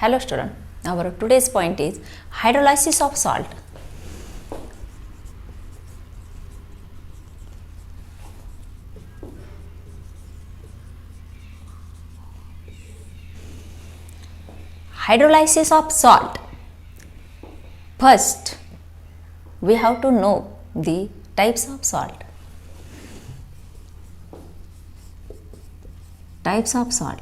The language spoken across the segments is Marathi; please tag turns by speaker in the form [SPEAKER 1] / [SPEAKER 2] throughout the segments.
[SPEAKER 1] Hello student, our today's point is hydrolysis of salt. Hydrolysis of salt. First, we have to know the types of salt. Types of salt.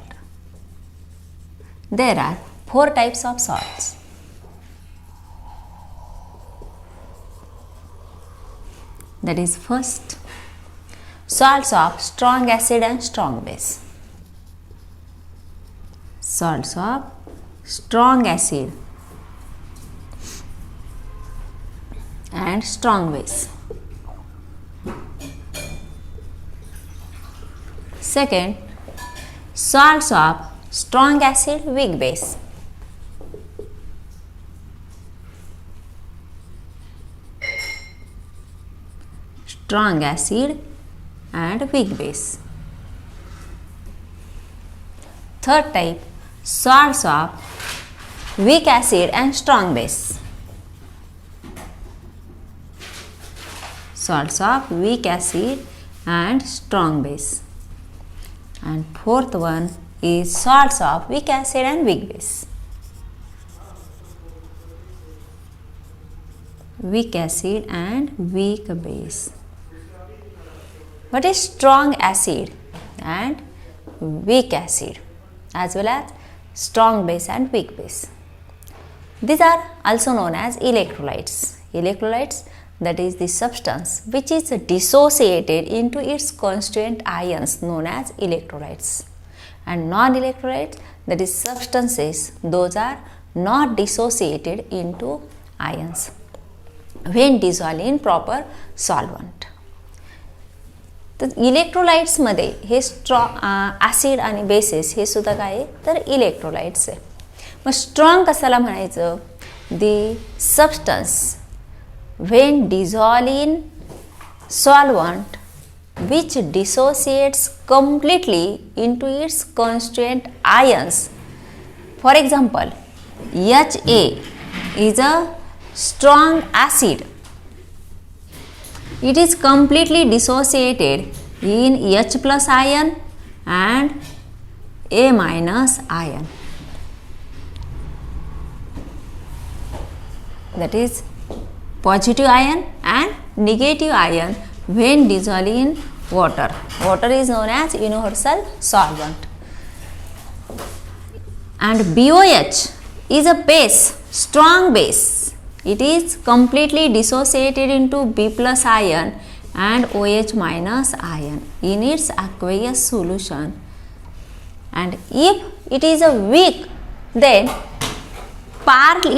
[SPEAKER 1] There are 4 types of salts. That is, first, salts of strong acid and strong base. Salts of strong acid and strong base. Second, salts of strong acid, weak base. Strong acid and weak base. Third type, salts of weak acid and strong base. Salts of weak acid and strong base. And fourth one is salts of weak acid and weak base. Weak acid and weak base. What is strong acid and weak acid, as well as strong base and weak base? These are also known as electrolytes. Electrolytes, that is the substance which is dissociated into its constituent ions, known as electrolytes. And non-electrolytes, that is substances, those are not dissociated into ions when dissolved in proper solvent. तर इलेक्ट्रोलाइट्समध्ये हे ॲसिड आणि बेसेस हे सुद्धा काय आहे तर इलेक्ट्रोलाइट्स आहे. मग स्ट्रॉंग कशाला म्हणायचं? The substance when dissolve in solvent which dissociates completely into its constituent ions. For example, HA is a strong acid. It is completely dissociated in H plus ion and A minus ion. That is positive ion and negative ion when dissolved in water. Water is known as universal solvent. And BOH is a base, strong base. It is completely dissociated into B plus ion and OH minus ion in its aqueous solution. And if it is a weak, then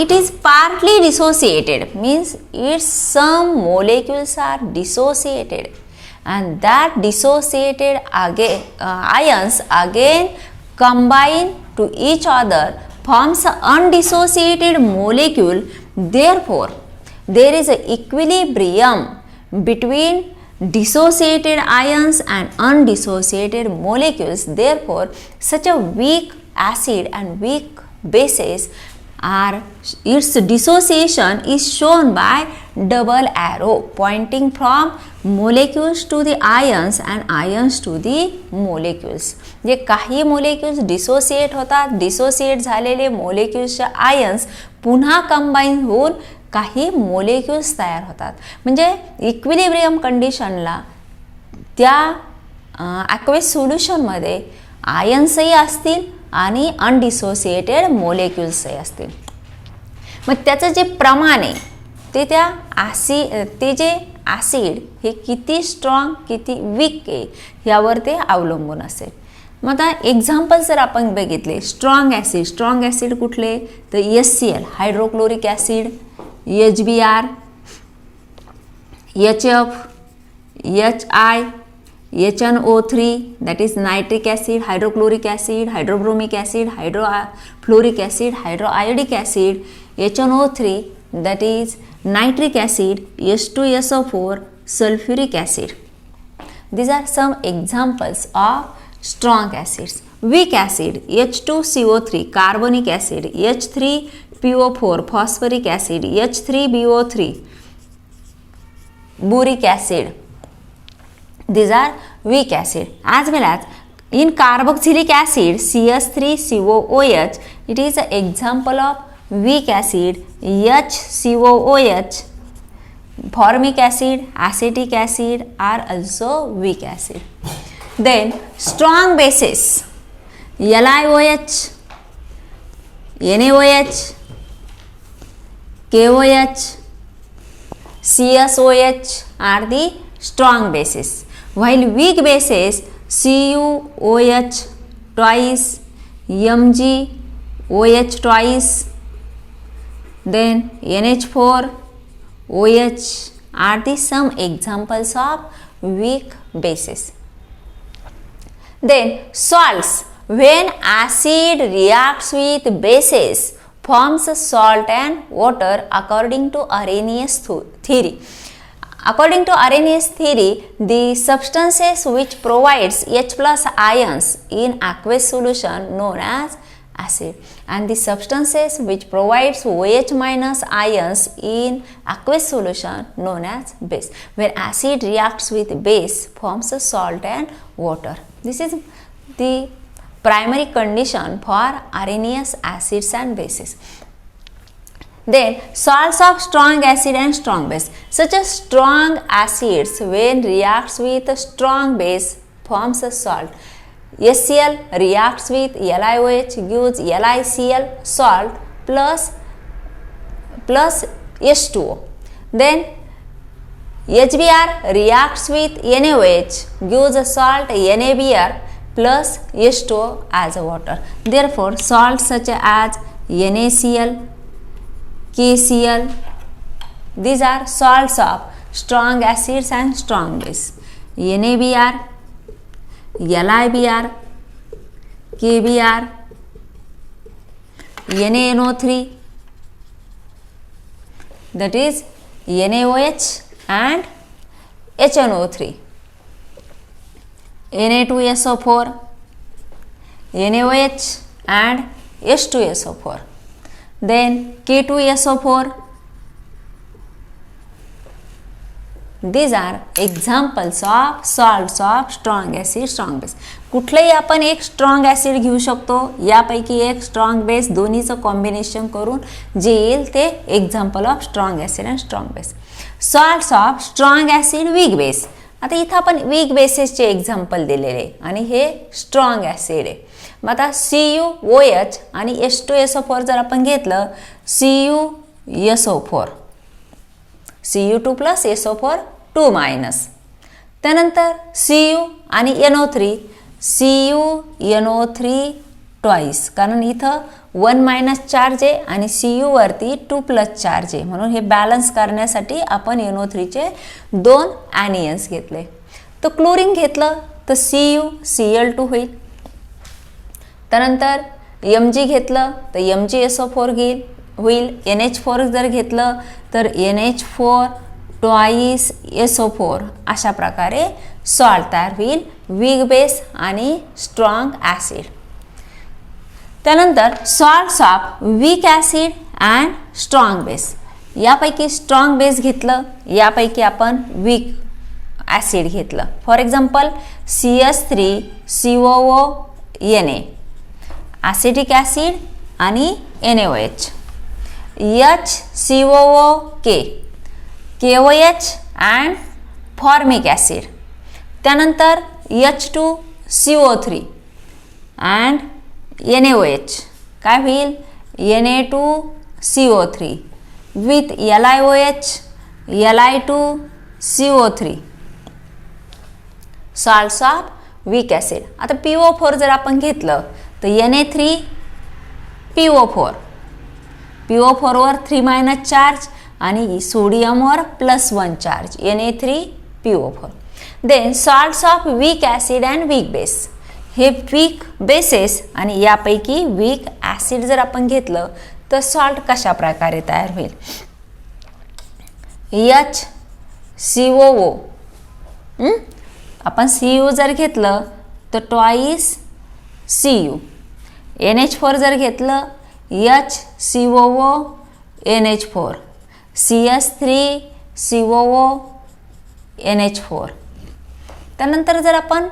[SPEAKER 1] it is partly dissociated, means its some molecules are dissociated, and that dissociated ions again combine to each other, forms an undissociated molecule. Therefore, there is an equilibrium between dissociated ions and undissociated molecules. Therefore, such a weak acid and weak bases are, its dissociation is shown by double arrow pointing from molecules to the ions and ions to the molecules. जे काही मोलेक्युल्स डिसोसिएट होतात, डिसोसिएट झालेले मोलेक्युल्सचे आयन्स पुन्हा कंबाईन होऊन काही मोलेक्युल्स तयार होतात. म्हणजे इक्विलिब्रियम कंडिशनला त्या ॲक्वेस सोल्युशनमध्ये आयन्सही असतील आणि अनडिसोसिएटेड मोलेक्युल्सही असतील. मग त्याचं जे प्रमाण आहे ते त्या ते जे ॲसिड हे किती स्ट्रॉंग किती वीक आहे यावर ते अवलंबून असेल. मग आता एक्झाम्पल्स जर आपण बघितले, स्ट्रॉंग ॲसिड कुठले तर HCl hydrochloric acid, HBr, HF, HI, HNO3 that is nitric acid, hydrochloric acid, hydrobromic acid, hydrofluoric acid, hydroiodic acid, HNO3 that is nitric acid, H2SO4, sulfuric acid. These are some examples of strong acids. weak acid H2CO3 carbonic acid, H3PO4 phosphoric acid, H3BO3 boric acid. These are weak acid. As well as in carboxylic acid CH3COOH, it is an example of weak acid HCOOH. Formic acid, acetic acid are also weak acid. Then strong bases LiOH, NaOH, KOH, CSOH are the strong bases, while weak bases CuOH twice, MgOH twice, then NH4 OH are the some examples of weak bases. Then salts, when acid reacts with bases, forms salt and water according to Arrhenius theory. According to Arrhenius theory, the substances which provides H plus ions in aqueous solution known as acid, and the substances which provides OH minus ions in aqueous solution known as base. Where acid reacts with base, forms a salt and water. This is the primary condition for Arrhenius acids and bases. Then salts of strong acid and strong base, such as strong acids when reacts with a strong base forms a salt. HCl reacts with LiOH gives LiCl salt plus H2O. Then HBr reacts with NaOH gives a salt NaBr plus H2O as a water. Therefore, salts such as NaCl, KCl, these are salts of strong acids and strong base. NaBr, LiBr, KBr, NaNO3, that is NaOH and HNO3, Na2SO4, NaOH and H2SO4, then K2SO4. These are examples of salts of strong acid, strong base. कुठलंही आपण एक स्ट्रॉंग ॲसिड घेऊ शकतो, यापैकी एक स्ट्रॉंग बेस, दोन्हीचं कॉम्बिनेशन करून जे येईल ते example of strong acid and strong base. Salts of strong acid, weak base. आता इथं आपण वीक बेसेसचे एक्झाम्पल दिलेले आहे आणि हे स्ट्रॉंग ॲसिड आहे. मग आता CuOH आणि H2SO4 जर आपण घेतलं, CuSO4, Cu2 plus SO4 2 minus, त्यानंतर Cu आणि NO3, CuNO3 ट्वाईस, कारण इथं 1 मायनस चार्ज आहे आणि Cu वरती 2 प्लस चार्ज आहे, म्हणून हे बॅलन्स करण्यासाठी आपण NO3चे 2 ॲनियन्स घेतले. तर क्लोरीन घेतलं तर CuCl2 होईल. त्यानंतर Mg घेतलं तर MgSO4 होईल. NH4 जर घेतलं तर NH4 ट्वाईस SO4. अशा प्रकारे सॉल्ट तयार होईल, वीक बेस आणि स्ट्रॉंग ॲसिड. त्यानंतर salts of weak acid and strong base. यापैकी स्ट्रॉंग बेस घेतलं, यापैकी आपण वीक ॲसिड घेतलं. For example CH3COO, acetic acid आणि NaOH, HCOO, KOH and formic acid. त्यानंतर H2CO3 अँड NaOH काय होईल, Na2CO3 with LiOH, Li2CO3, salts of weak acid. आता PO4 जर आपण घेतलं तर Na3PO4, PO4 वर 3 मायनस चार्ज आणि सोडियमवर +1 charge, Na3PO4. Then salts of weak acid and weak base. हे वीक बेसेस आणि यापैकी वीक ॲसिड जर आपण घेतलं तर सॉल्ट कशा प्रकारे तयार होईल. HCOO, आपण Cu जर घेतलं तर ट्वाईस Cu. NH4 जर घेतलं HCOO NH4, CS3 COO NH4. त्यानंतर जर आपण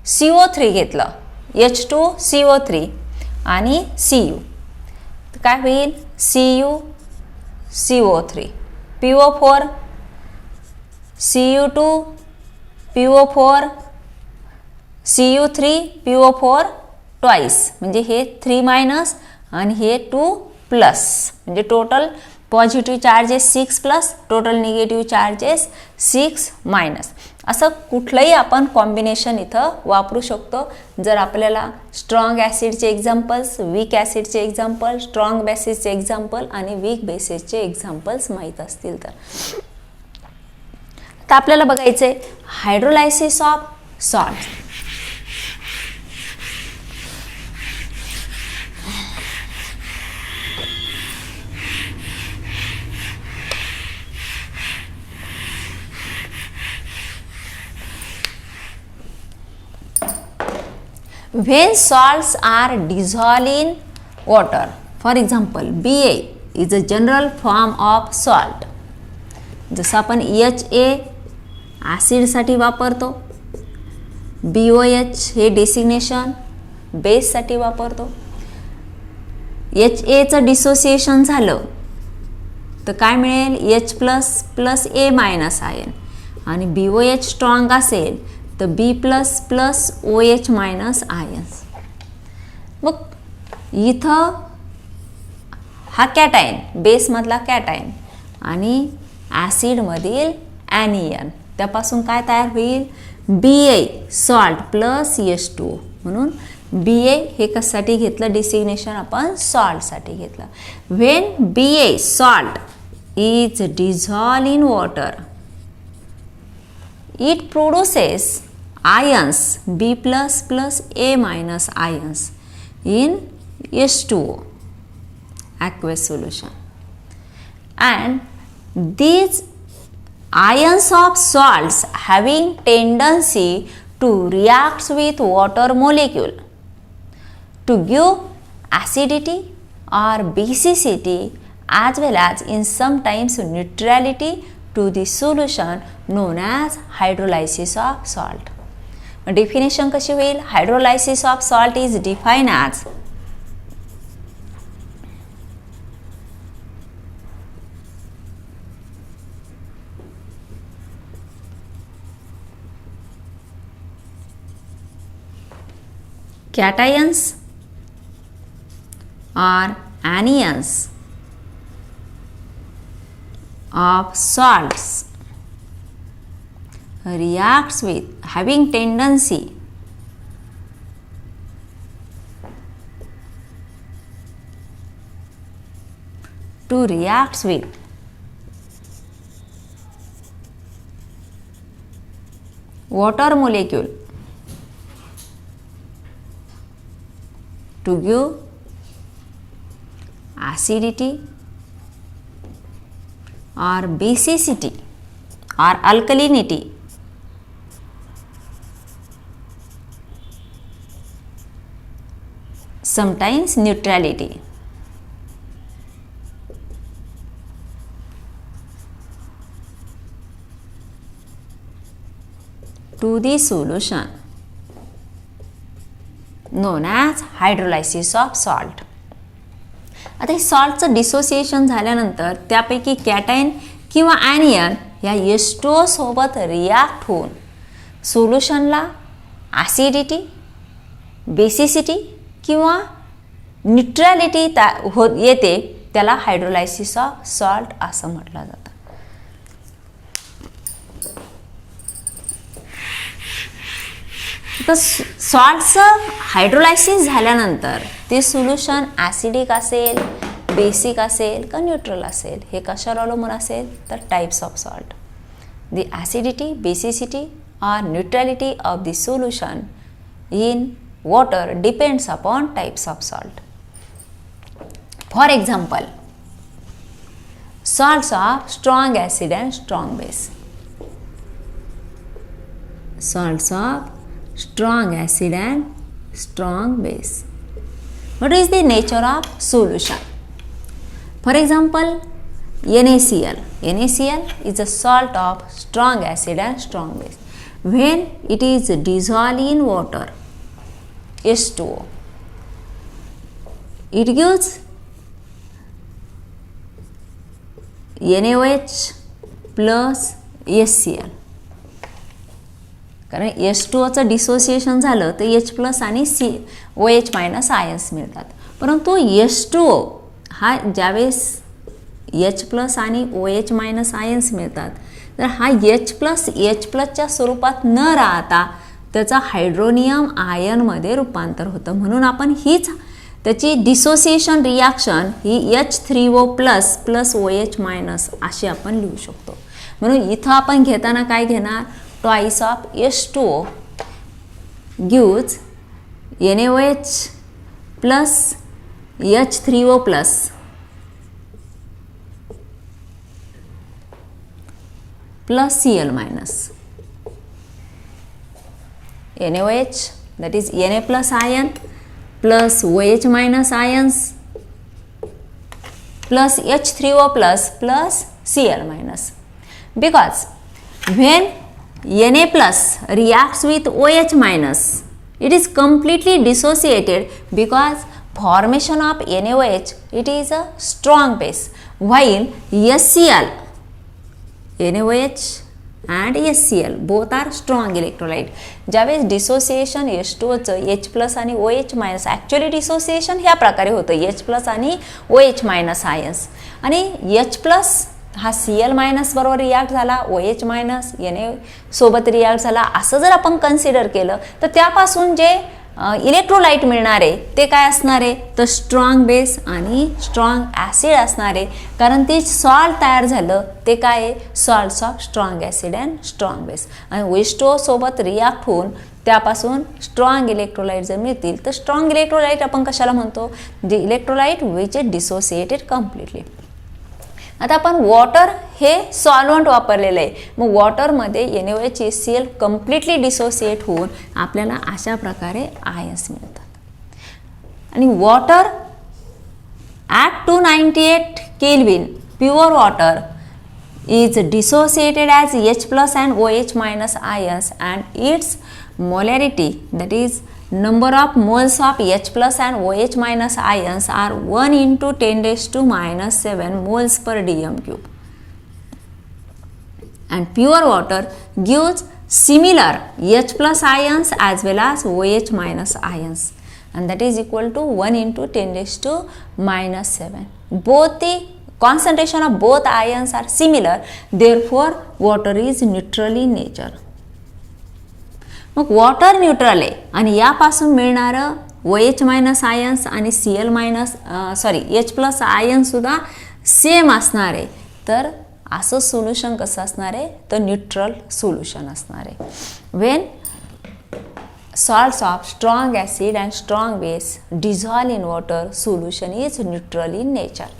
[SPEAKER 1] CO3 घेतलं H2CO3 आणि Cu, तर काय होईल Cu CO3, PO4 Cu2 PO4 Cu3 PO4 twice, म्हणजे हे 3 मायनस आणि हे 2 प्लस, म्हणजे total positive charges 6 plus, total negative charges 6 minus. असं कुठलंही आपण कॉम्बिनेशन इथं वापरू शकतो. जर आपल्याला स्ट्रॉंग ॲसिडचे एक्झाम्पल्स, वीक ॲसिडचे एक्झाम्पल, स्ट्रॉंग बेसिसचे एक्झाम्पल आणि वीक बेसिसचे एक्झाम्पल्स माहीत असतील तर. तर आपल्याला बघायचं आहे hydrolysis of salt. When salts are dissolved in water, for example BA is a general form of salt. जसं आपण HA ॲसिडसाठी वापरतो, BOH हे डेसिग्नेशन बेससाठी वापरतो. HAचं डिसोसिएशन झालं तर काय मिळेल H plus plus A minus ion, आणि BOH स्ट्रॉंग असेल तर B plus plus OH minus ions. मग इथं हा कॅटायन, बेसमधला कॅटायन आणि ॲसिडमधील ॲनियन, त्यापासून काय तयार होईल BA सॉल्ट प्लस H2O. म्हणून BA हे कशासाठी घेतलं डिसिग्नेशन आपण सॉल्टसाठी घेतलं. When BA salt is dissolve in water, it produces ions B plus plus A minus ions in H2O aqueous solution, and these ions of salts having tendency to react with water molecule to give acidity or basicity as well as in sometimes neutrality to the solution known as hydrolysis of salt. Definition कशी होईल? Hydrolysis of salt is defined as cations or anions of salts reacts with having tendency to reacts with water molecule to give acidity or basicity or alkalinity sometimes neutrality to the solution known as hydrolysis of salt. आता हे सॉल्टचं डिसोसिएशन झाल्यानंतर त्यापैकी कॅटायन किंवा ॲनियन या H2O सोबत रिॲक्ट होऊन सोल्युशनला ॲसिडिटी, बेसिसिटी किंवा न्यूट्रॅलिटी येते, त्याला हायड्रोलायसिस ऑफ सॉल्ट असं म्हटलं जातं. तर सॉल्टचं हायड्रोलायसिस झाल्यानंतर ते सोल्युशन ॲसिडिक असेल, बेसिक असेल का न्यूट्रल असेल, हे कशावर अवलंबून असेल तर types of salt. The acidity, basicity or neutrality of the solution in water depends upon types of salt. For example, salts of strong acid and strong base. Salts of strong acid and strong base. What is the nature of solution? For example, NaCl. NaCl is a salt of strong acid and strong base. When it is dissolved in water, H2O, it gives NaOH plus HCl. कारण H2Oचं डिसोसिएशन झालं तर H प्लस आणि OH मायनस आयन्स मिळतात. परंतु H2O हा ज्यावेळेस H प्लस आणि OH मायनस आयन्स मिळतात तर हा H प्लसच्या स्वरूपात न राहता त्याचा हायड्रोनियम आयनमध्ये रूपांतर होतं. म्हणून आपण हीच त्याची डिसोसिएशन रिॲक्शन ही H3O plus plus OH minus अशी आपण लिहू शकतो. म्हणून इथं आपण घेताना काय घेणार, twice of H2O gives NaOH plus H3O plus plus Cl minus. NaOH, that is Na plus ion plus OH minus ions plus H3O plus Cl minus. Because when Na plus reacts with OH minus, it is completely dissociated because formation of NaOH, it is a strong base, while HCl, NaOH and HCl both are strong electrolyte. ज्यावेळेस डिसोसिएशन H2Oचं H प्लस आणि OH मायनस, ॲक्च्युअली डिसोसिएशन ह्या प्रकारे होतं H प्लस आणि OH मायनस आयन्स, आणि H प्लस हा Cl मायनस बरोबर रिॲक्ट झाला, OH मायनस Na सोबत रिॲक्ट झाला, असं जर आपण कन्सिडर केलं तर त्यापासून जे इलेक्ट्रोलाइट मिळणार आहे ते काय असणार आहे तर स्ट्रॉंग बेस आणि स्ट्रॉंग ॲसिड असणार आहे. कारण ते सॉल्ट तयार झालं ते काय आहे, salts of strong acid and strong base, आणि H2O सोबत रिॲक्ट होऊन त्यापासून स्ट्रॉंग इलेक्ट्रोलाइट जर मिळतील तर स्ट्रॉंग इलेक्ट्रोलाइट आपण कशाला म्हणतो, जे electrolyte which is dissociated completely. आता आपण वॉटर हे सॉल्वंट वापरलेलं आहे, मग वॉटरमध्ये NaOH HCl कम्प्लिटली डिसोसिएट होऊन आपल्याला अशा प्रकारे आयन्स मिळतात. आणि water at 298 kelvin pure water is dissociated as H plus and OH minus ions, and its molarity, that is number of moles of H plus and OH minus ions, are 1 into 10 raised to minus 7 moles per dm cube. And pure water gives similar H plus ions as well as OH minus ions, and that is equal to 1 into 10 raised to minus 7. Both the concentration of both ions are similar, therefore water is neutral in nature. मग वॉटर न्यूट्रल आहे आणि यापासून मिळणारं OH मायनस आयन्स आणि Cl minus H plus ion सुद्धा सेम असणार आहे. तर असं सोल्युशन कसं असणार आहे तर न्यूट्रल सोल्युशन असणार आहे. Wien salts of strong acid and strong base dissolve in water, solution is neutral in nature.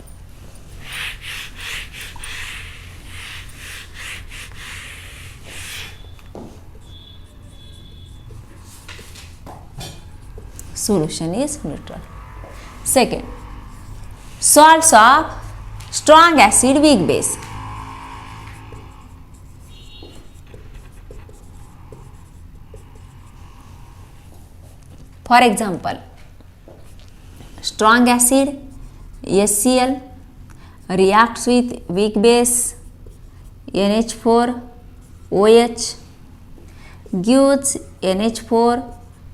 [SPEAKER 1] Solution is neutral. Second, salts of strong acid weak base. For example, strong acid HCl reacts with weak base NH4 OH, gives NH4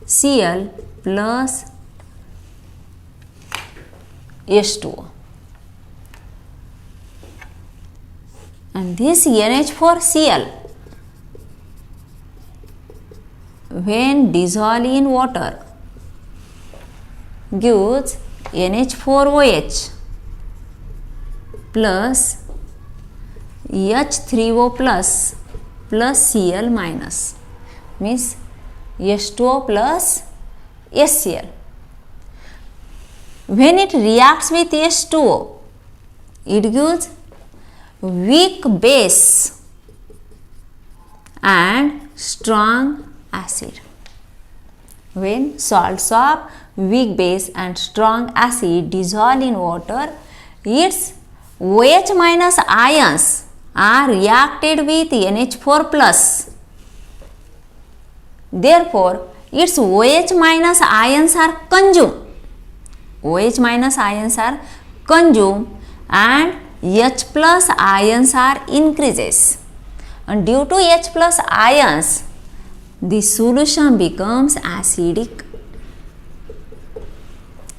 [SPEAKER 1] Cl plus H2O, and this NH4Cl when dissolved in water gives NH4OH plus H3O plus Cl minus, means H2O plus HCl. When it reacts with H2O, it gives weak base and strong acid. when salts of weak base and strong acid dissolve in water, its OH minus ions are reacted with NH4 plus. Therefore, its OH minus ions are consumed. OH minus ions are consumed and H plus ions are increases. And due to H plus ions, the solution becomes acidic.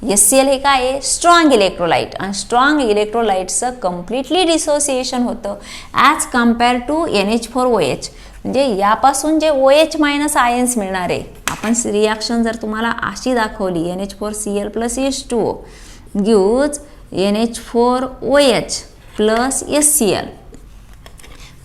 [SPEAKER 1] HCl हे काय आहे? स्ट्रॉंग इलेक्ट्रोलाइट, आणि स्ट्रॉंग इलेक्ट्रोलाइटचं कम्प्लिटली डिसोसिएशन होतं ॲज कम्पेअर टू NH4OH. म्हणजे यापासून जे OH मायनस आयन्स मिळणार आहे, आपण रिॲक्शन जर तुम्हाला अशी दाखवली NH4Cl plus H2O gives NH4OH plus HCl,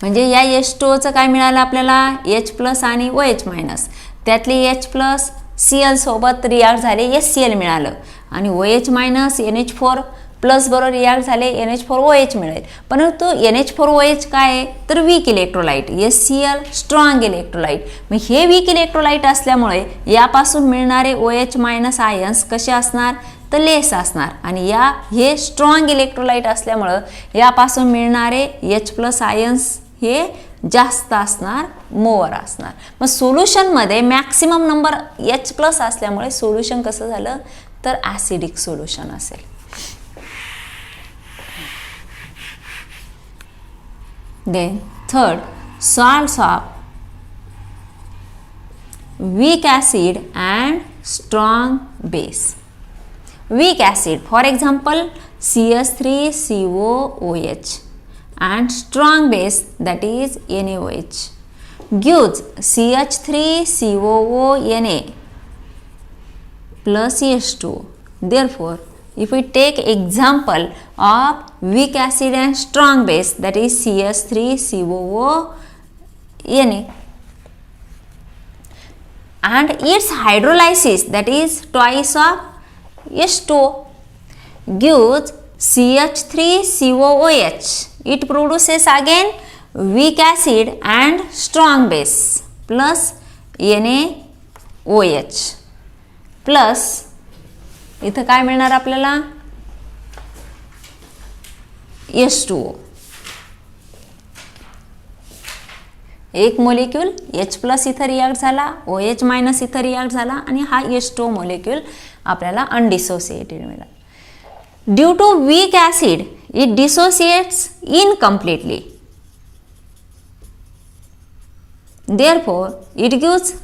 [SPEAKER 1] म्हणजे या H2Oचं काय मिळालं आपल्याला? H प्लस आणि OH मायनस, त्यातले H प्लस Cl सोबत रिॲक्ट झाले HCl मिळालं, आणि OH मायनस NH4 प्लस बरोबर रिॲक्ट झाले NH4OH मिळेल. परंतु NH4OH काय आहे? तर weak electrolyte, HCl strong electrolyte. मग हे वीक इलेक्ट्रोलाइट असल्यामुळे यापासून मिळणारे OH मायनस आयन्स कसे असणार? तर लेस असणार, आणि हे स्ट्रॉंग इलेक्ट्रोलाइट असल्यामुळं यापासून मिळणारे H प्लस आयन्स हे जास्त असणार, मोअर असणार. मग सोल्युशनमध्ये मॅक्सिमम नंबर H प्लस असल्यामुळे सोल्युशन कसं झालं? तर ॲसिडिक सोल्युशन असेल. Then third, salts of weak acid and strong base. Weak acid, for example, CH3COOH, and strong base, that is NaOH, gives CH3COONA plus H2O. Therefore, if we take example of weak acid and strong base, that is CH3COONA, and its hydrolysis, that is twice of H2O, gives CH3COOH. It produces again weak acid and strong base plus NaOH plus इथं काय मिळणार आपल्याला? H2O. एक मोलिक्यूल H प्लस इथं रिॲक्ट झाला, OH मायनस इथं रिॲक्ट झाला, आणि हा H2O मोलिक्यूल आपल्याला अनडिसोसिएटेड मिळाला. Due to weak acid it dissociates incompletely. Therefore, it gives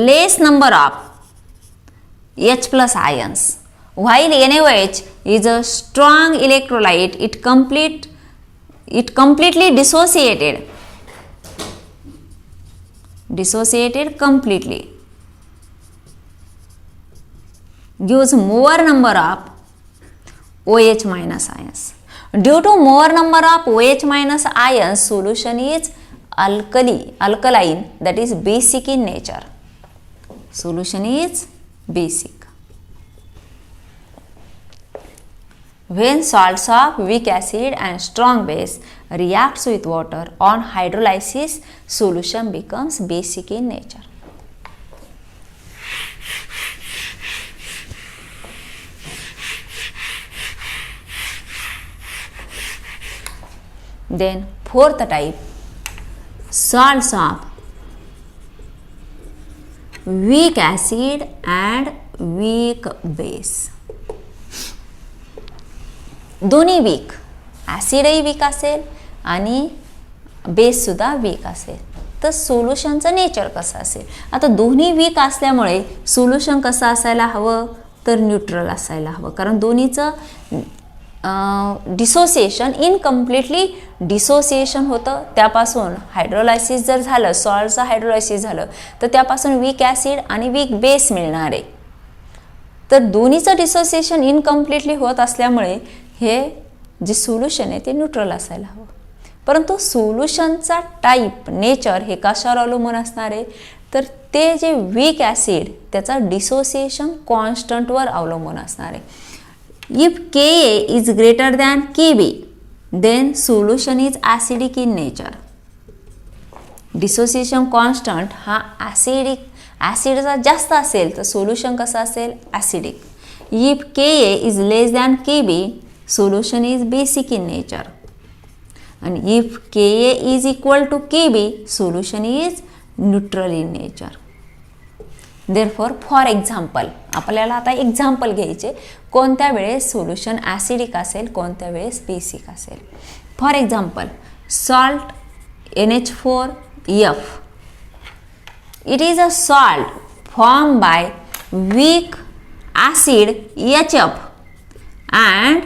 [SPEAKER 1] less number of H plus ions. While NaOH is a strong electrolyte, it completely dissociated completely, gives more number of OH minus ions. Due to more number of OH minus ions, solution is alkaline, that is basic in nature. Solution is basic. When salts of weak acid and strong base reacts with water on hydrolysis, solution becomes basic in nature. Then fourth type, salts of weak acid and weak base. दोन्ही वीक, ॲसिडही वीक असेल आणि बेससुद्धा वीक असेल, तर सोल्युशनचं नेचर कसं असेल? आता दोन्ही वीक असल्यामुळे सोल्युशन कसं असायला हवं? तर न्यूट्रल असायला हवं, कारण दोन्हीचं डिसोसिएशन इनकम्प्लिटली डिसोसिएशन होतं. त्यापासून हायड्रोलायसिस जर झालं, सॉल्टचं हायड्रोलायसिस झालं, तर त्यापासून वीक ॲसिड आणि वीक बेस मिळणार आहे. तर दोन्हीचं डिसोसिएशन इनकम्प्लिटली होत असल्यामुळे हे जे सोल्युशन आहे ते न्यूट्रल असायला हवं. परंतु सोल्युशनचा टाईप, नेचर हे कशावर अवलंबून असणार आहे? तर ते जे वीक ॲसिड त्याचा डिसोसिएशन कॉन्स्टंटवर अवलंबून असणार आहे. If Ka is greater than Kb, then solution is acidic in nature. Dissociation constant हा ॲसिडचा जास्त असेल तर सोल्युशन कसं असेल, acidic. If Ka is less than Kb, solution is basic in nature. आणि if Ka is equal to Kb, solution is neutral in nature. Therefore for example, आपल्याला आता एक्झाम्पल घ्यायचे, कोणत्या वेळेस सोल्युशन ॲसिडिक असेल, कोणत्या वेळेस बेसिक असेल. For example, salt NH4F. It is a salt formed by weak acid HF and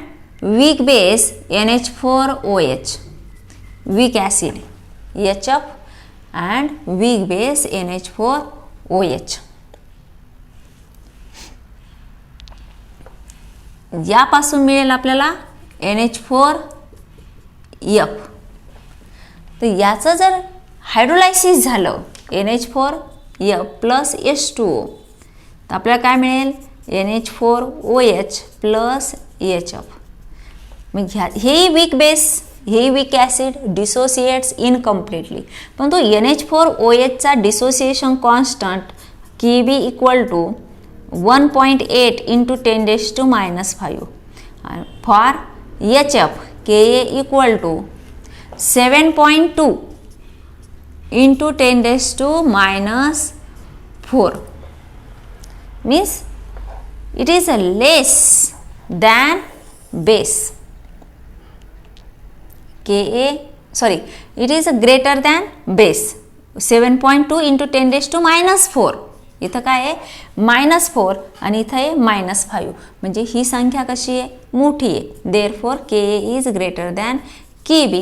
[SPEAKER 1] weak base NH4OH. Weak acid HF and weak base NH4OH. यापासून मिळेल आपल्याला NH4F. तर याचं जर हायड्रोलायसिस झालं NH4F प्लस H2O, तर आपल्याला काय मिळेल, NH4OH प्लस HF. मग हे वीक बेस, हे वीक ॲसिड डिसोसिएट्स इनकम्प्लिटली. परंतु NH4OHचा dissociation constant Kb equal to 1.8 into 10⁻⁵. For HF Ka equal to 7.2 into 10⁻⁴. Means it is a less than base. It is a greater than base. 7.2 into 10⁻⁴. इथं काय आहे, -4 आणि इथं आहे -5. म्हणजे ही संख्या कशी आहे, मोठी आहे. Therefore Ka is greater than Kb.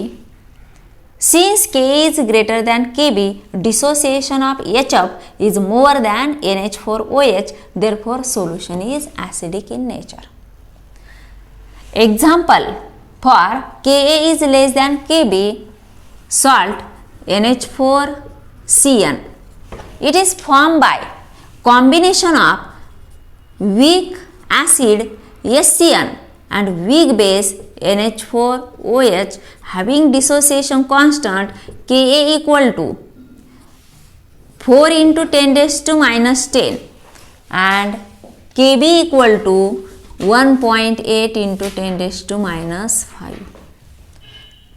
[SPEAKER 1] Since Ka is greater than Kb, dissociation of HF is more than NH4OH, therefore solution is acidic in nature. Example, for Ka is less than Kb, salt NH4Cn. It is formed by combination of weak acid HCN and weak base NH4OH having dissociation constant Ka equal to 4 into 10⁻⁻10 and Kb equal to 1.8 into 10⁻⁵.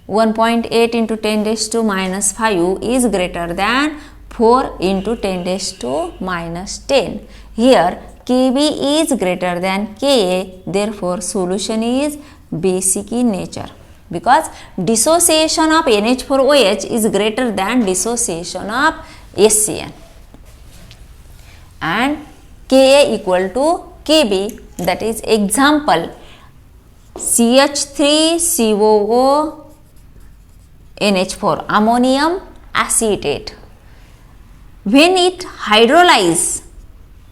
[SPEAKER 1] 1.8 into 10⁻⁵ is greater than 4 into 10⁻⁻10. Here Kb is greater than Ka, therefore solution is basic in nature, because dissociation of NH4OH is greater than dissociation of HCN. And Ka equal to Kb, that is example, CH3COO NH4, ammonium acetate. When it hydrolyzes,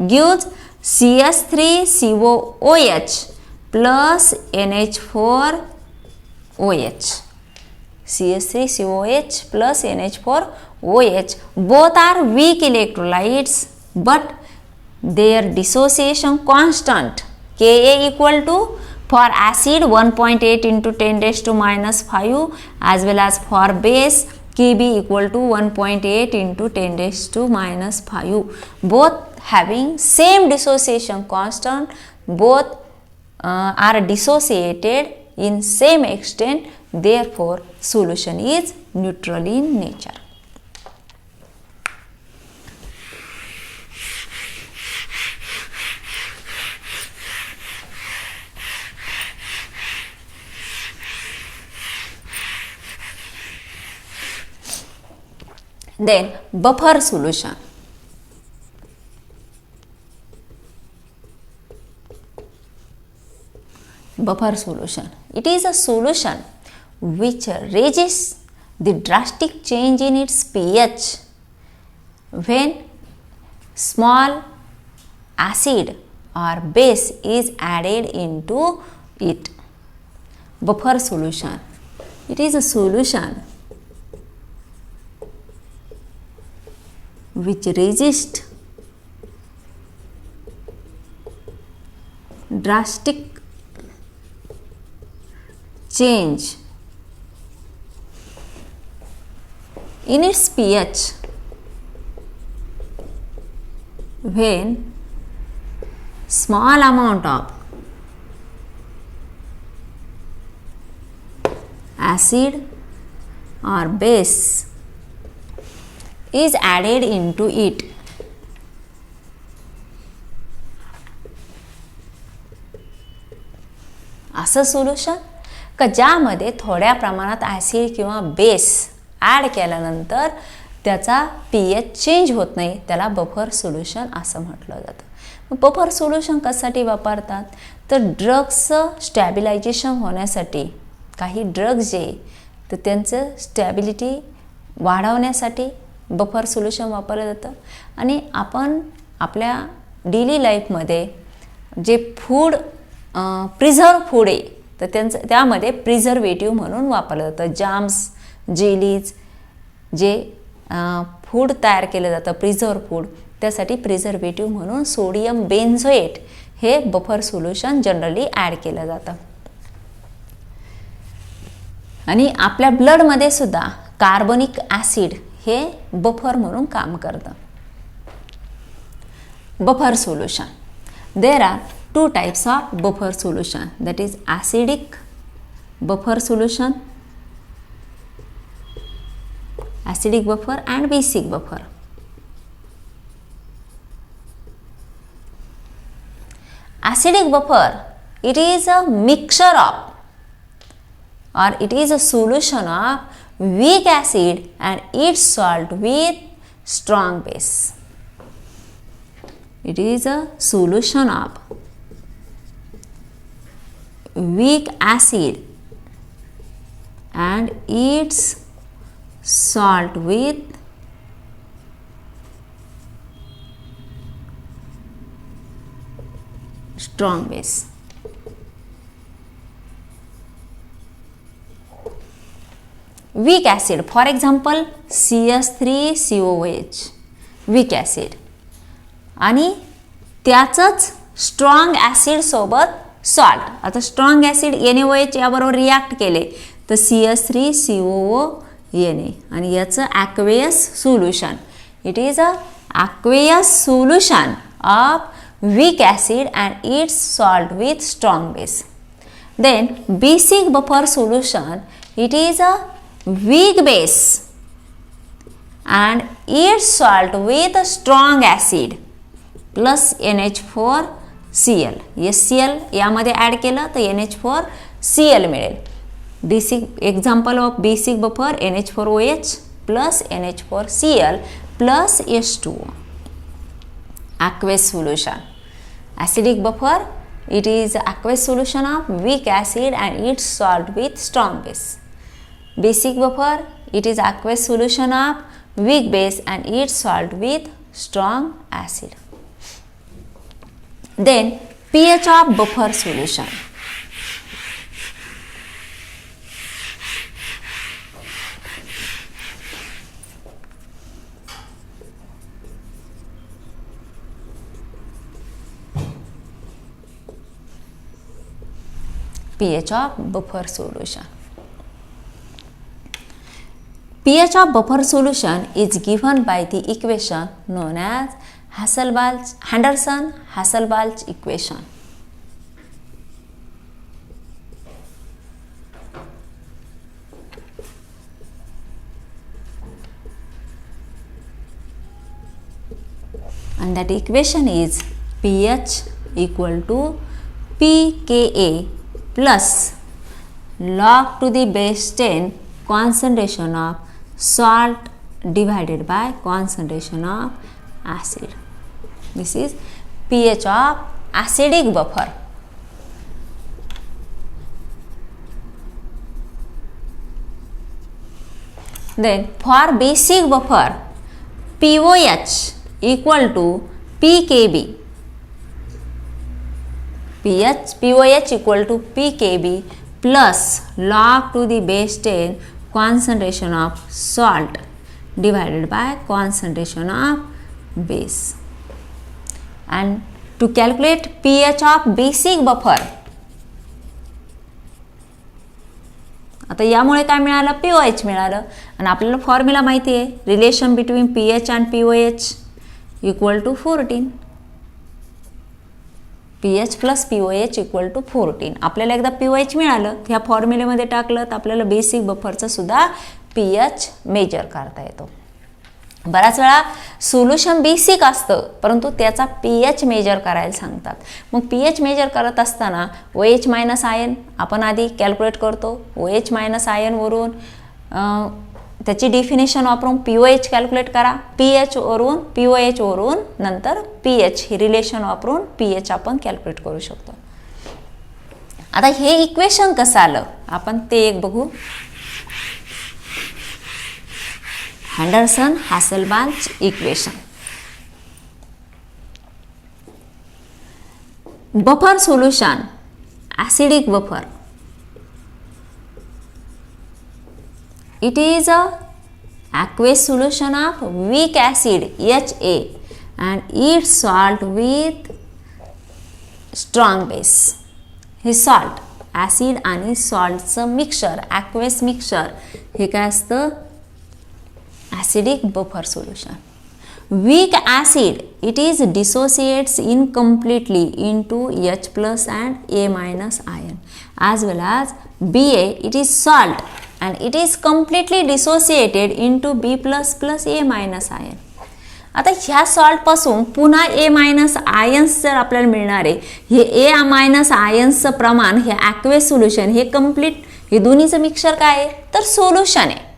[SPEAKER 1] gives CH3COOH plus NH4OH. CH3COOH plus NH4OH, both are weak electrolytes, but their dissociation constant Ka equal to, for acid 1.8 into 10⁻⁵, as well as for base Kb equal to 1.8 into 10⁻⁵. Both having same dissociation constant, both are dissociated in same extent, therefore solution is neutral in nature. Then buffer solution. Buffer solution. It is a solution which resists the drastic change in its pH when small acid or base is added into it. Buffer solution. It is a solution which resists drastic change in its pH when small amount of acid or base is added into it. असं सोल्युशन का ज्यामध्ये थोड्या प्रमाणात ॲसिड किंवा बेस ॲड केल्यानंतर त्याचा pH चेंज होत नाही, त्याला बफर सोल्युशन असं म्हटलं जातं. मग बफर सोल्युशन कशासाठी वापरतात, तर ड्रग्सचं स्टॅबिलायझेशन होण्यासाठी, काही ड्रग्स जे तर त्यांचं स्टॅबिलिटी वाढवण्यासाठी बफर सोल्युशन वापरलं जातं. आणि आपण आपल्या डेली लाईफमध्ये जे फूड प्रिझर्व फूड आहे तर त्यामध्ये प्रिझर्वेटिव्ह म्हणून वापरलं जातं. जाम्स, जेलीज जे फूड तयार केलं जातं प्रिझर्व फूड, त्यासाठी प्रिझर्वेटिव्ह म्हणून सोडियम बेन्झोएट हे बफर सोल्युशन जनरली ॲड केलं जातं. आणि आपल्या ब्लडमध्ये सुद्धा कार्बोनिक ॲसिड हे बफर म्हणून काम करतं. Buffer solution, there are two types of buffer solution, that is acidic buffer solution, acidic buffer and basic buffer. Acidic buffer, it is a mixture of, or it is a solution of weak acid and its salt with strong base. It is a solution of weak acid and its salt with strong base. Weak acid, for example CH3COOH, weak acid, आणि त्याचंच स्ट्रॉंग ॲसिड सोबत सॉल्ट. आता स्ट्रॉंग ॲसिड NaOH याबरोबर रिॲक्ट केले तर CH3COO आणि याचं aqueous solution. It is a aqueous solution of weak acid and its salt with strong base. Then basic buffer solution, it is a weak base and its salt with strong acid plus NH4Cl. HCl यामध्ये ॲड केलं तर NH4Cl मिळेल. Basic example of basic buffer NH4OH plus NH4Cl plus H2O. aqueous solution. Acidic buffer, it is aqueous solution of weak acid and its salt with strong base. Basic buffer, it is aqueous solution of weak base and its salt with strong acid. Then pH of buffer solution. pH of buffer solution. pH of buffer solution is given by the equation known as Henderson-Hasselbalch equation. And that equation is pH equal to pKa plus log to the base 10 concentration of salt divided by concentration of acid. This is pH of acidic buffer. Then for basic buffer, POH equal to PKB. POH equal to PKB plus log to the base 10 concentration of salt divided by concentration of base. And to calculate pH of basic buffer, आता यामुळे काय मिळालं, POH मिळालं. आणि आपल्याला फॉर्म्युला माहिती आहे, relation between pH and POH equal to 14. pH plus POH equal to 14. आपल्याला एकदा POH मिळालं, ह्या फॉर्म्युलेमध्ये टाकलं तर आपल्याला बेसिक बफरचं सुद्धा pH मेजर करता येतो. बऱ्याच वेळा सोल्युशन बेसिक असतं परंतु त्याचा pH मेजर करायला सांगतात. मग pH मेजर करत असताना OH मायनस आयन आपण आधी कॅल्क्युलेट करतो. OH मायनस आयनवरून त्याची डेफिनेशन वापरून POH कॅल्क्युलेट करा. POH वरून नंतर pH ही रिलेशन वापरून pH आपण कॅल्क्युलेट करू शकतो. आता हे इक्वेशन कसं आलं आपण ते एक बघू. Henderson-Hasselbalch equation. Buffer solution, acidic buffer. It is a aqueous solution of weak acid HA and its salt with strong base. हे salt, acid आणि saltचं mixture, aqueous mixture हे काय असतं? Acidic buffer solution. Weak acid, it is dissociates incompletely into H plus and A minus ion, as well as Ba, it is salt and it is completely dissociated into B plus plus A minus ion. आता ह्या सॉल्ट पासून पुन्हा A मायनस आयन्स जर आपल्याला मिळणार आहे, हे A मायनस आयन्सचं प्रमाण हे ॲक्वेस सोल्युशन हे कम्प्लीट, हे दोन्हीचं मिक्सचर काय आहे तर सोल्युशन आहे.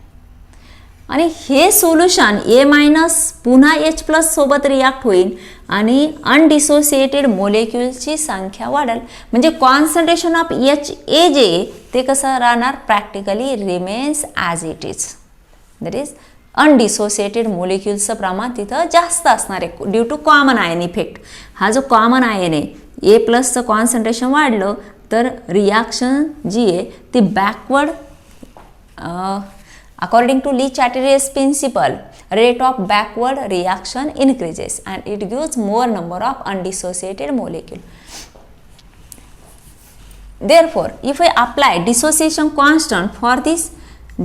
[SPEAKER 1] आणि हे सोल्युशन A मायनस पुन्हा H प्लस सोबत रिॲक्ट होईल आणि अनडिसोसिएटेड मोलेक्युल्सची संख्या वाढेल. म्हणजे कॉन्सन्ट्रेशन ऑफ HA जे ते कसं राहणार practically remains as it is. That is undissociated मोलेक्युल्सचं प्रमाण तिथं जास्त असणार आहे due to common ion effect. हा जो कॉमन आयन आहे A प्लसचं कॉन्सन्ट्रेशन वाढलं तर रिॲक्शन जी आहे ती backward according to Lee-Chatterjee's principle, rate of backward reaction increases and it gives more number of undissociated molecule. Therefore, if I apply dissociation constant for this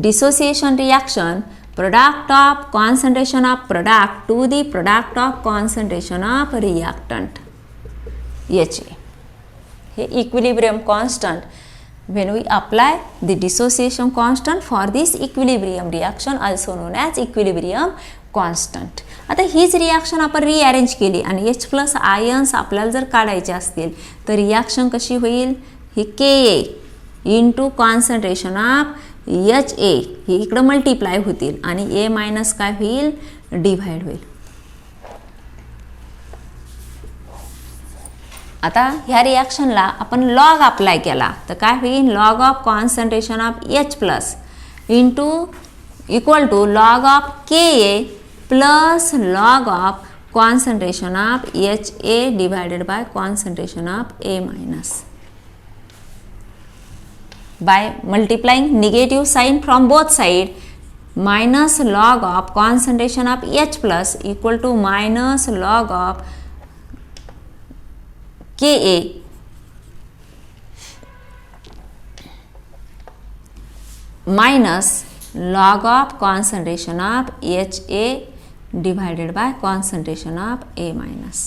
[SPEAKER 1] dissociation reaction, product of concentration of product to the product of concentration of reactant HA. हे equilibrium constant. When we apply the dissociation constant for this equilibrium reaction also known as equilibrium constant. आता हीच रिॲक्शन आपण रिअरेंज केली आणि H प्लस आयन्स आपल्याला जर काढायचे असतील तर रिॲक्शन कशी होईल ही Ka into concentration of HA ही इकडं मल्टिप्लाय होतील आणि A मायनस काय होईल डिव्हाइड होईल. आता ह्या रिॲक्शनला आपण लॉग अप्लाय केला तर काय होईल log of concentration of H plus into equal to log of Ka plus log of concentration of HA divided by concentration of A minus. By multiplying negative sign from both side minus log of concentration of H plus equal to minus log of Ka minus log of concentration of HA divided by concentration of A minus.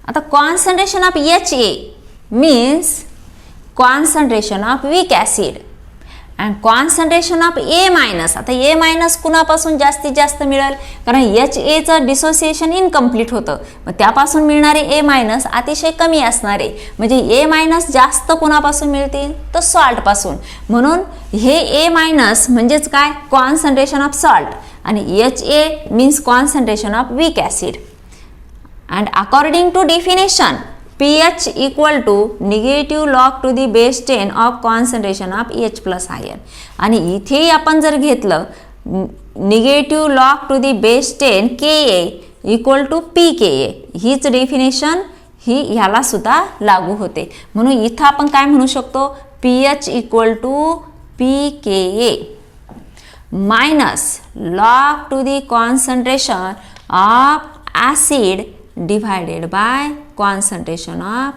[SPEAKER 1] आता concentration of HA means concentration of weak acid and concentration of A minus. आता A minus कुणापासून जास्तीत जास्त मिळेल कारण HA चं डिसोसिएशन इनकम्प्लीट होतं मग त्यापासून मिळणारे A मायनस अतिशय कमी असणार आहे. म्हणजे A मायनस जास्त कुणापासून मिळतील तर सॉल्ट पासून. म्हणून हे A मायनस म्हणजेच काय कॉन्सन्ट्रेशन ऑफ सॉल्ट आणि HA means concentration of weak acid. And according to definition pH equal to negative log to the base 10 of concentration of H plus ion. आणि इथेही आपण जर घेतलं negative log to the base 10 Ka equal to pKa हीच डेफिनेशन ही ह्याला सुद्धा लागू होते. म्हणून इथं आपण काय म्हणू शकतो pH equal to pKa minus log to the concentration of acid divided by concentration of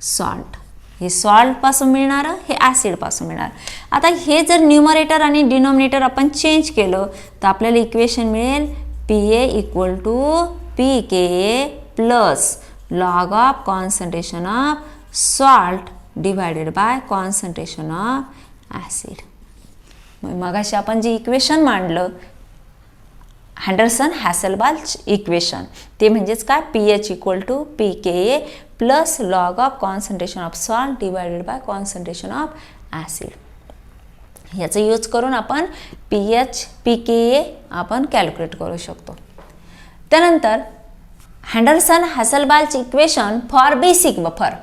[SPEAKER 1] salt. हे सॉल्ट पासून मिळणार हे ॲसिड पासून मिळणार. आता हे जर न्यूमरेटर आणि डिनॉमिनेटर आपण चेंज केलं तर आपल्याला इक्वेशन मिळेल Pa equal to pKa plus log of concentration of salt divided by concentration of acid. मगाशी आपण जे इक्वेशन मांडलं हँडरसन-हॅसेलबाल्च इक्वेशन ते म्हणजेच काय pH equal to pKa plus log of concentration of salt divided by concentration of acid याचा यूज करून आपण pKa आपण कॅल्क्युलेट करू शकतो. त्यानंतर Henderson Hasselbalch equation for basic buffer.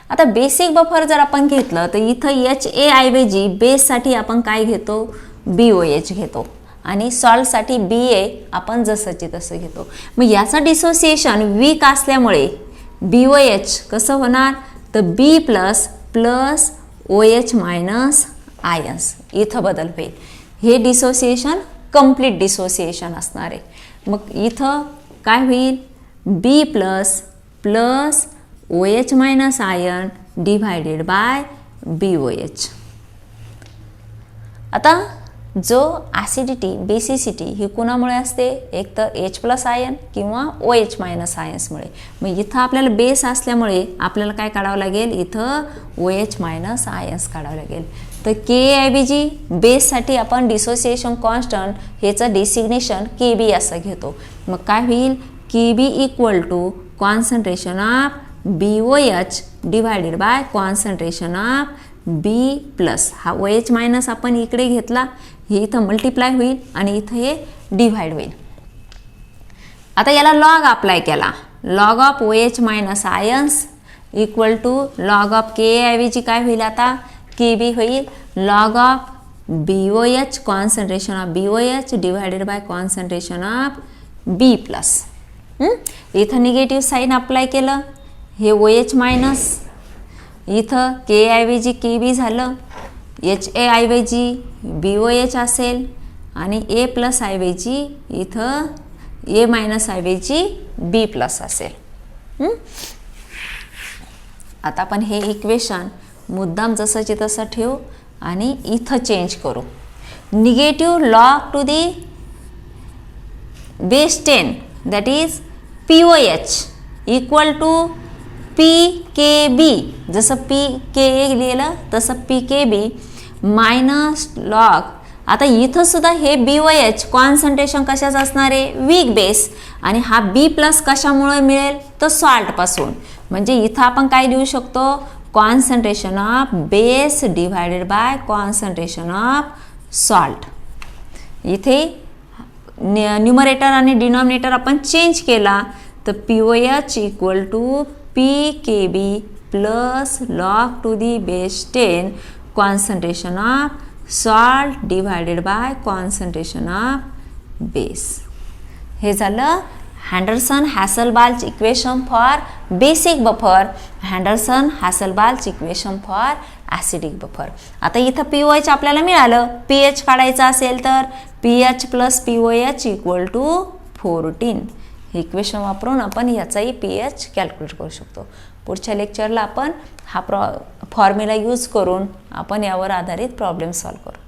[SPEAKER 1] आता बेसिक बफर जर आपण घेतलं तर इथं HA ऐवजी बेससाठी आपण काय घेतो BOH घेतो आणि सॉल्टसाठी BA आपण जसंची तसं घेतो. मग याचा डिसोसिएशन वीक असल्यामुळे BOH कसं होणार तर B plus plus OH minus ions इथं बदल होईल. हे डिसोसिएशन कंप्लीट डिसोसिएशन असणार आहे. मग इथं काय होईल B plus plus OH minus ion divided by BOH. आता जो ॲसिडिटी बेसिसिटी ही कुणामुळे असते एक तर H प्लस आयन किंवा OH मायनस आयन्समुळे. मग इथं आपल्याला बेस असल्यामुळे आपल्याला काय काढावं लागेल इथं OH मायनस आयन्स काढावं लागेल. तर Ka ऐवजी बेससाठी आपण डिसोसिएशन कॉन्स्टंट ह्याचं डेसिग्नेशन Kb असं घेतो. मग काय होईल Kb equal to concentration of BOH divided by concentration of B plus हा OH मायनस आपण इकडे घेतला हे इथं मल्टिप्लाय होईल आणि इथं हे डिव्हाइड होईल. आता याला लॉग अप्लाय केला log of OH minus ions equal to log of Ka ऐवजी काय होईल आता Kb होईल log of BOH concentration of BOH divided by concentration of B plus. इथं निगेटिव्ह साईन अप्लाय केलं हे OH मायनस इथं K ऐवजी Kb झालं HA ऐवजी BOH असेल आणि A प्लस ऐवजी इथं A मायनस ऐवजी B प्लस असेल. आता आपण हे इक्वेशन मुद्दाम जसंची तसं ठेवू आणि इथं चेंज करू. Negative log to the base 10 that is POH equal to PKB जसं PKa लिहिलं तसं PKB मायनस लॉग. आता इथं सुद्धा हे BOH कॉन्सन्ट्रेशन कशाचं असणार आहे वीक बेस आणि हा B प्लस कशामुळे मिळेल तर सॉल्टपासून. म्हणजे इथं आपण काय लिहू शकतो concentration of base divided by concentration of salt. इथे न्यूमरेटर आणि डिनॉमिनेटर आपण चेंज केला तर POH equal to PKB plus log to the base 10 concentration of salt divided by concentration of base. हे झालं Henderson Hasselbalch equation for basic buffer Henderson Hasselbalch equation for acidic buffer. आता इथं POH आपल्याला मिळालं pH काढायचं असेल तर pH plus POH equal to 14. हे इक्वेशन वापरून आपण याचाही pH कॅल्क्युलेट करू शकतो. पुढच्या लेक्चरला आपण हा फॉर्म्युला यूज करून आपण यावर आधारित प्रॉब्लेम सॉल्व करू.